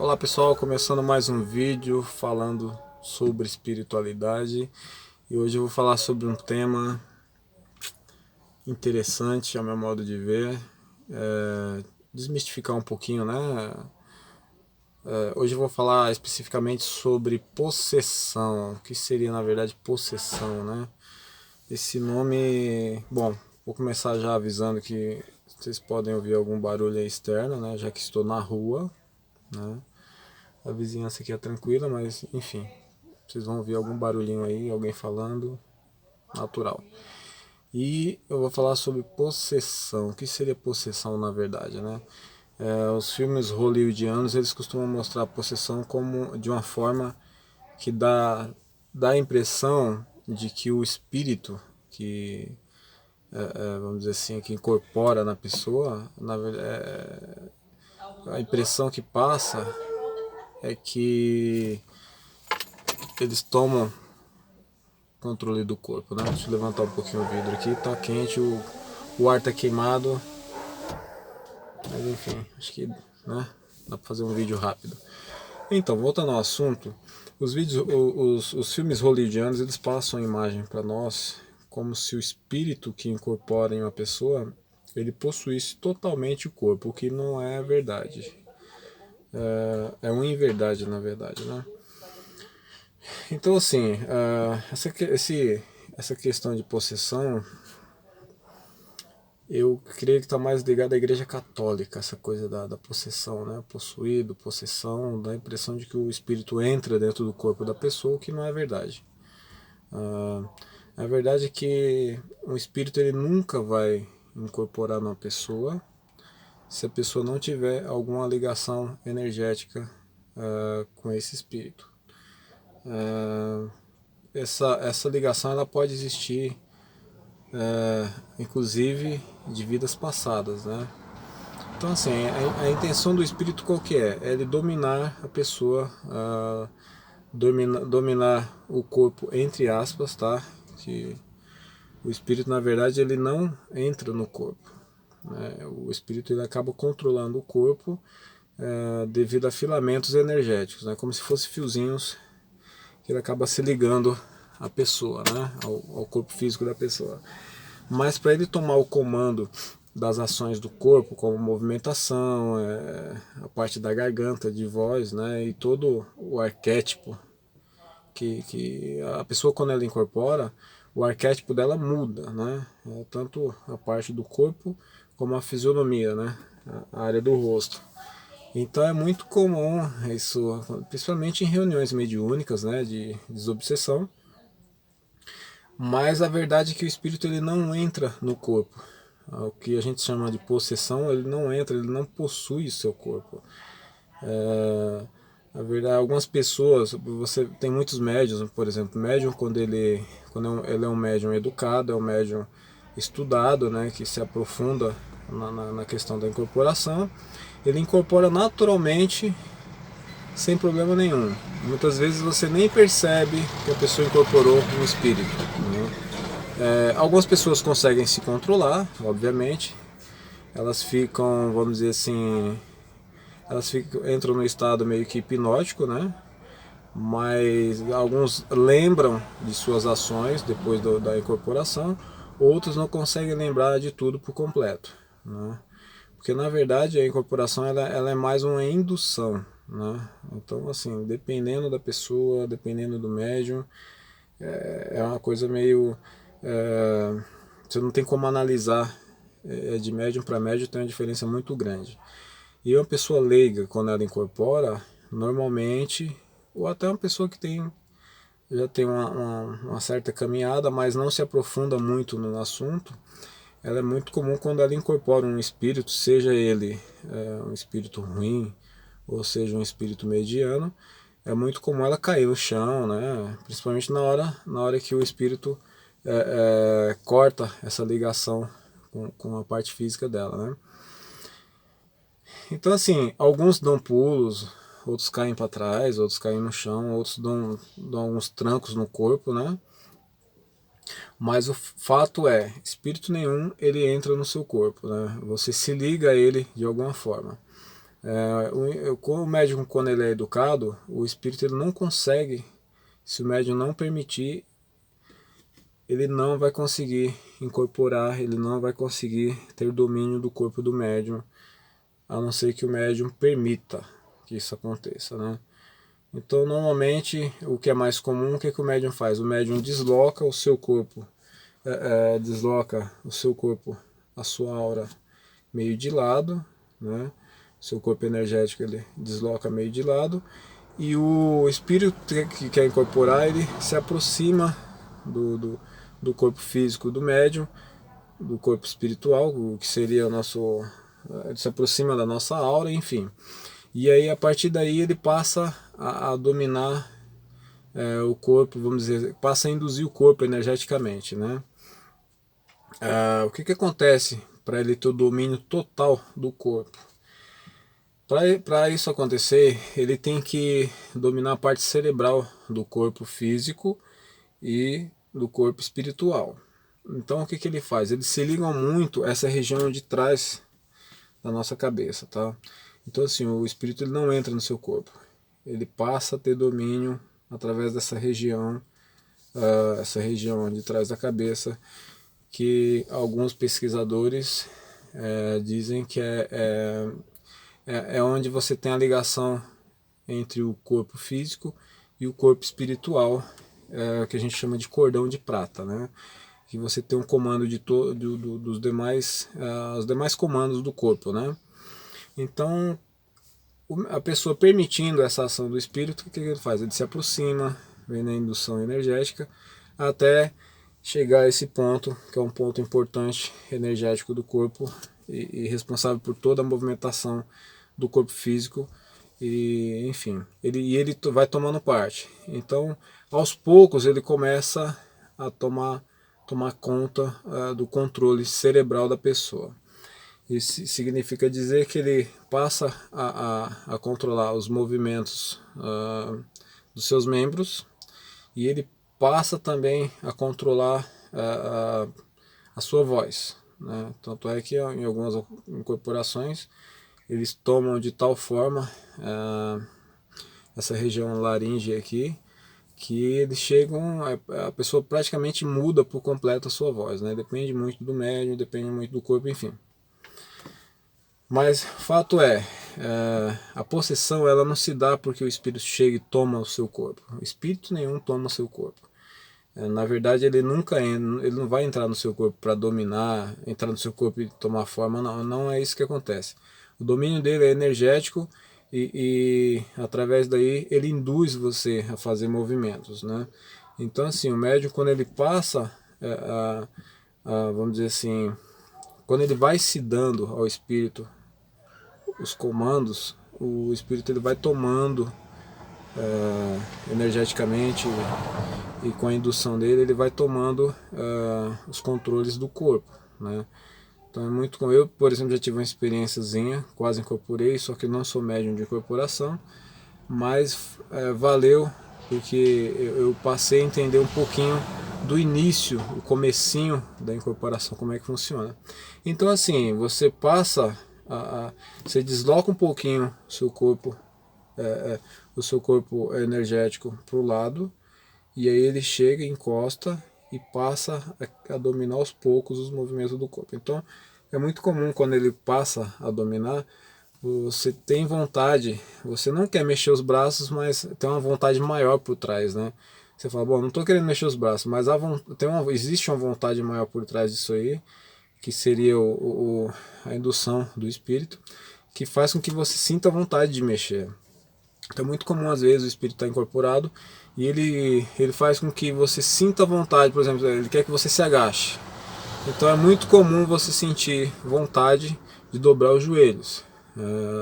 Olá pessoal, começando mais um vídeo falando sobre espiritualidade e hoje eu vou falar sobre um tema interessante ao meu modo de ver, desmistificar um pouquinho, né? Hoje eu vou falar especificamente sobre possessão, o que seria na verdade possessão, né? Esse nome, bom, vou começar já avisando que vocês podem ouvir algum barulho aí externo, né? Já que estou na rua, né? A vizinhança aqui é tranquila, mas enfim, vocês vão ouvir algum barulhinho aí, alguém falando, natural. E eu vou falar sobre possessão. O que seria possessão na verdade, né? Os filmes hollywoodianos eles costumam mostrar a possessão como de uma forma que dá a impressão de que o espírito que vamos dizer assim, que incorpora na pessoa, na verdade, a impressão que passa é que eles tomam controle do corpo, né? Deixa eu levantar um pouquinho o vidro aqui, tá quente, o ar tá queimado, mas enfim, acho que, né, dá pra fazer um vídeo rápido. Então, voltando ao assunto, os filmes hollywoodianos, eles passam a imagem para nós como se o espírito que incorpora em uma pessoa, ele possuísse totalmente o corpo, o que não é verdade. É uma inverdade, na verdade, né? Então, assim, essa questão de possessão, eu creio que está mais ligado à Igreja Católica, essa coisa da possessão, né? Possuído, possessão, dá a impressão de que o espírito entra dentro do corpo da pessoa, o que não é verdade. Ah, a verdade é que o espírito ele nunca vai incorporar numa pessoa se a pessoa não tiver alguma ligação energética com esse espírito. Essa ligação ela pode existir, inclusive de vidas passadas, né? Então, assim, a intenção do espírito qual que é? É ele dominar a pessoa, dominar o corpo, entre aspas, tá? Que o espírito, na verdade, ele não entra no corpo, né? O espírito ele acaba controlando o corpo devido a filamentos energéticos, né? Como se fossem fiozinhos que ele acaba se ligando à pessoa, né? Ao corpo físico da pessoa. Mas para ele tomar o comando das ações do corpo, como movimentação, a parte da garganta, de voz, né, e todo o arquétipo que a pessoa quando ela incorpora, o arquétipo dela muda, né, tanto a parte do corpo como a fisionomia, né, a área do rosto. Então é muito comum isso, principalmente em reuniões mediúnicas, né, de desobsessão, mas a verdade é que o espírito ele não entra no corpo. O que a gente chama de possessão, ele não entra, ele não possui o seu corpo. A verdade, algumas pessoas, você tem muitos médiums, por exemplo, médium quando ele é um médium educado, é um médium estudado, né, que se aprofunda na questão da incorporação, ele incorpora naturalmente sem problema nenhum. Muitas vezes você nem percebe que a pessoa incorporou um espírito, né? Algumas pessoas conseguem se controlar, obviamente. Elas ficam, vamos dizer assim, entram no estado meio que hipnótico, né? Mas alguns lembram de suas ações depois da incorporação, outros não conseguem lembrar de tudo por completo, né? Porque na verdade a incorporação ela é mais uma indução, né? Então assim, dependendo da pessoa, dependendo do médium, é uma coisa meio você não tem como analisar, de médium para médium tem uma diferença muito grande. E uma pessoa leiga, quando ela incorpora, normalmente, ou até uma pessoa que já tem uma certa caminhada, mas não se aprofunda muito no assunto, ela é muito comum quando ela incorpora um espírito, seja ele um espírito ruim, ou seja um espírito mediano, é muito comum ela cair no chão, né? Principalmente na hora que o espírito corta essa ligação com a parte física dela, né? Então assim, alguns dão pulos, outros caem para trás, outros caem no chão, outros dão uns trancos no corpo, né? Mas o fato é, espírito nenhum ele entra no seu corpo, né? Você se liga a ele de alguma forma. O médium, quando ele é educado, o espírito ele não consegue, se o médium não permitir, ele não vai conseguir incorporar, ele não vai conseguir ter domínio do corpo do médium, a não ser que o médium permita que isso aconteça, né? Então, normalmente, o que é mais comum, o que, que o médium faz? O médium desloca o seu corpo, desloca o seu corpo, a sua aura, meio de lado, né? Seu corpo energético ele desloca meio de lado, e o espírito que quer incorporar, ele se aproxima do corpo físico do médium, do corpo espiritual, o que seria o nosso... Ele se aproxima da nossa aura, enfim. E aí, a partir daí, ele passa a dominar o corpo, vamos dizer, passa a induzir o corpo energeticamente, né? O que acontece para ele ter o domínio total do corpo? Para isso acontecer, ele tem que dominar a parte cerebral do corpo físico e do corpo espiritual. Então, o que ele faz? Ele se liga muito a essa região de trás da nossa cabeça, tá? Então, assim, o espírito ele não entra no seu corpo, ele passa a ter domínio através dessa região, essa região de trás da cabeça, que alguns pesquisadores dizem que é onde você tem a ligação entre o corpo físico e o corpo espiritual, que a gente chama de cordão de prata, né? Que você tem um comando dos demais, os demais comandos do corpo, né? Então, a pessoa permitindo essa ação do espírito, o que ele faz? Ele se aproxima, vem na indução energética, até chegar a esse ponto, que é um ponto importante energético do corpo e responsável por toda a movimentação do corpo físico, e enfim, ele vai tomando parte. Então, aos poucos, ele começa a tomar conta do controle cerebral da pessoa. Isso significa dizer que ele passa a controlar os movimentos dos seus membros, e ele passa também a controlar a sua voz, né? Tanto é que em algumas incorporações eles tomam de tal forma essa região laríngea aqui, que eles chegam, a pessoa praticamente muda por completo a sua voz, né? Depende muito do médium, depende muito do corpo, enfim. Mas fato a possessão ela não se dá porque o espírito chega e toma o seu corpo. Espírito nenhum toma o seu corpo. Na verdade, ele nunca entra, ele não vai entrar no seu corpo para dominar, entrar no seu corpo e tomar forma, não, não é isso que acontece. O domínio dele é energético e através daí ele induz você a fazer movimentos, né? Então, assim, o médium, quando ele passa, vamos dizer assim, quando ele vai se dando ao espírito os comandos, o espírito ele vai tomando energeticamente, e com a indução dele ele vai tomando os controles do corpo, né? Então é muito com eu, por exemplo, já tive uma experiênciazinha, quase incorporei, só que não sou médium de incorporação, mas valeu, porque eu passei a entender um pouquinho do início, o comecinho da incorporação, como é que funciona. Então assim, você passa você desloca um pouquinho o seu corpo energético para o lado, e aí ele chega, encosta e passa a dominar aos poucos os movimentos do corpo. Então é muito comum quando ele passa a dominar, você tem vontade, você não quer mexer os braços, mas tem uma vontade maior por trás, né? Você fala, bom, não estou querendo mexer os braços, mas existe uma vontade maior por trás disso aí, que seria a indução do espírito, que faz com que você sinta vontade de mexer. Então é muito comum, às vezes, o espírito está incorporado e ele faz com que você sinta vontade, por exemplo, ele quer que você se agache. Então é muito comum você sentir vontade de dobrar os joelhos,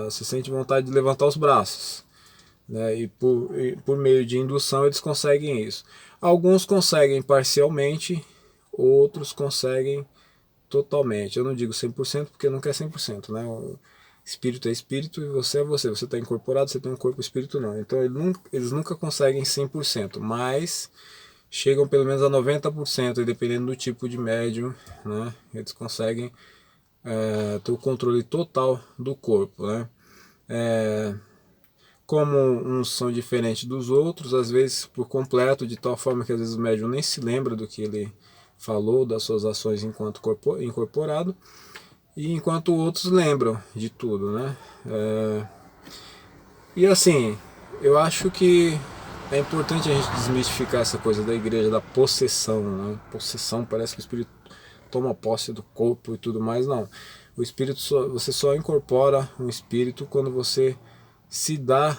você sente vontade de levantar os braços, né? E por meio de indução eles conseguem isso. Alguns conseguem parcialmente, outros conseguem totalmente. Eu não digo 100% porque nunca é 100%, né? O espírito é espírito e você é você. Você está incorporado, você tem um corpo, espírito não. Então eles nunca conseguem 100%, mas chegam pelo menos a 90%, dependendo do tipo de médium, né? Eles conseguem ter o controle total do corpo, né? como uns são diferentes dos outros, às vezes por completo, de tal forma que às vezes o médium nem se lembra do que ele falou, das suas ações enquanto incorporado, e enquanto outros lembram de tudo, né? E assim, eu acho que é importante a gente desmistificar essa coisa da igreja, da possessão, né? Possessão, parece que o espírito toma posse do corpo e tudo mais, não. O espírito você só incorpora um espírito quando você se dá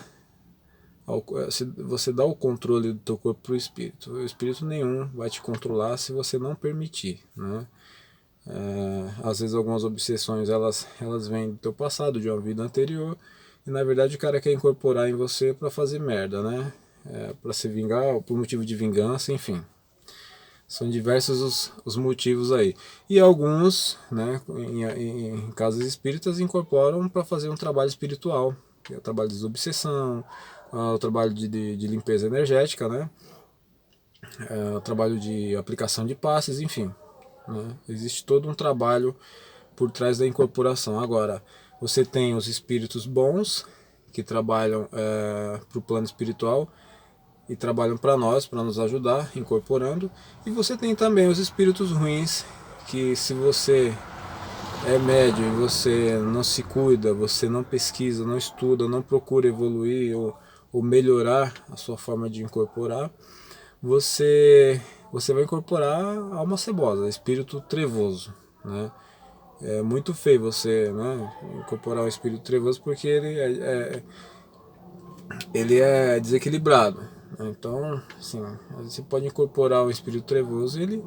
você dá o controle do teu corpo para o espírito. O espírito nenhum vai te controlar se você não permitir, né? Às vezes algumas obsessões elas vêm do teu passado, de uma vida anterior, e na verdade o cara quer incorporar em você para fazer merda, né? Para se vingar, por motivo de vingança, enfim. São diversos os motivos aí. E alguns, né, em casas espíritas, incorporam para fazer um trabalho espiritual, que é o trabalho de desobsessão, o trabalho de limpeza energética, né, o trabalho de aplicação de passes, enfim. Né, existe todo um trabalho por trás da incorporação. Agora, você tem os espíritos bons, que trabalham para o plano espiritual, e trabalham para nós, para nos ajudar, incorporando. E você tem também os espíritos ruins, que se você é médio e você não se cuida, você não pesquisa, não estuda, não procura evoluir ou melhorar a sua forma de incorporar, você vai incorporar alma cebosa, espírito trevoso, né? É muito feio você, né, incorporar um espírito trevoso, porque ele é desequilibrado. Então, assim, você pode incorporar um espírito trevoso e ele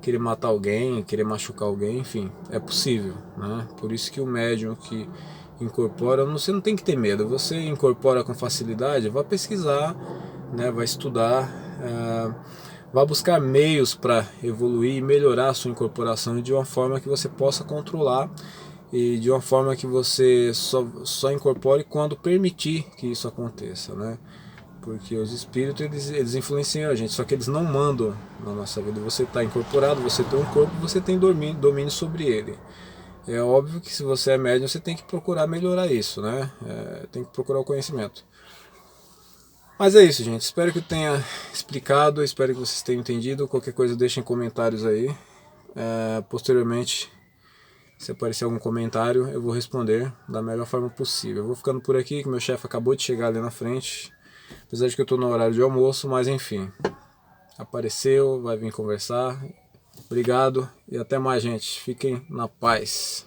querer matar alguém, querer machucar alguém, enfim, é possível, né? Por isso que o médium que incorpora, você não tem que ter medo, você incorpora com facilidade, vai pesquisar, né, vai estudar, vai buscar meios para evoluir e melhorar a sua incorporação de uma forma que você possa controlar e de uma forma que você só incorpore quando permitir que isso aconteça, né? Porque os espíritos eles influenciam a gente, só que eles não mandam na nossa vida. Você está incorporado, você tem um corpo, você tem domínio sobre ele. É óbvio que se você é médium, você tem que procurar melhorar isso, né? Tem que procurar o conhecimento. Mas é isso, gente. Espero que eu tenha explicado, espero que vocês tenham entendido. Qualquer coisa deixem comentários aí. Posteriormente, se aparecer algum comentário, eu vou responder da melhor forma possível. Eu vou ficando por aqui, que meu chefe acabou de chegar ali na frente. Apesar de que eu estou no horário de almoço, mas enfim. Apareceu, vai vir conversar. Obrigado e até mais, gente. Fiquem na paz.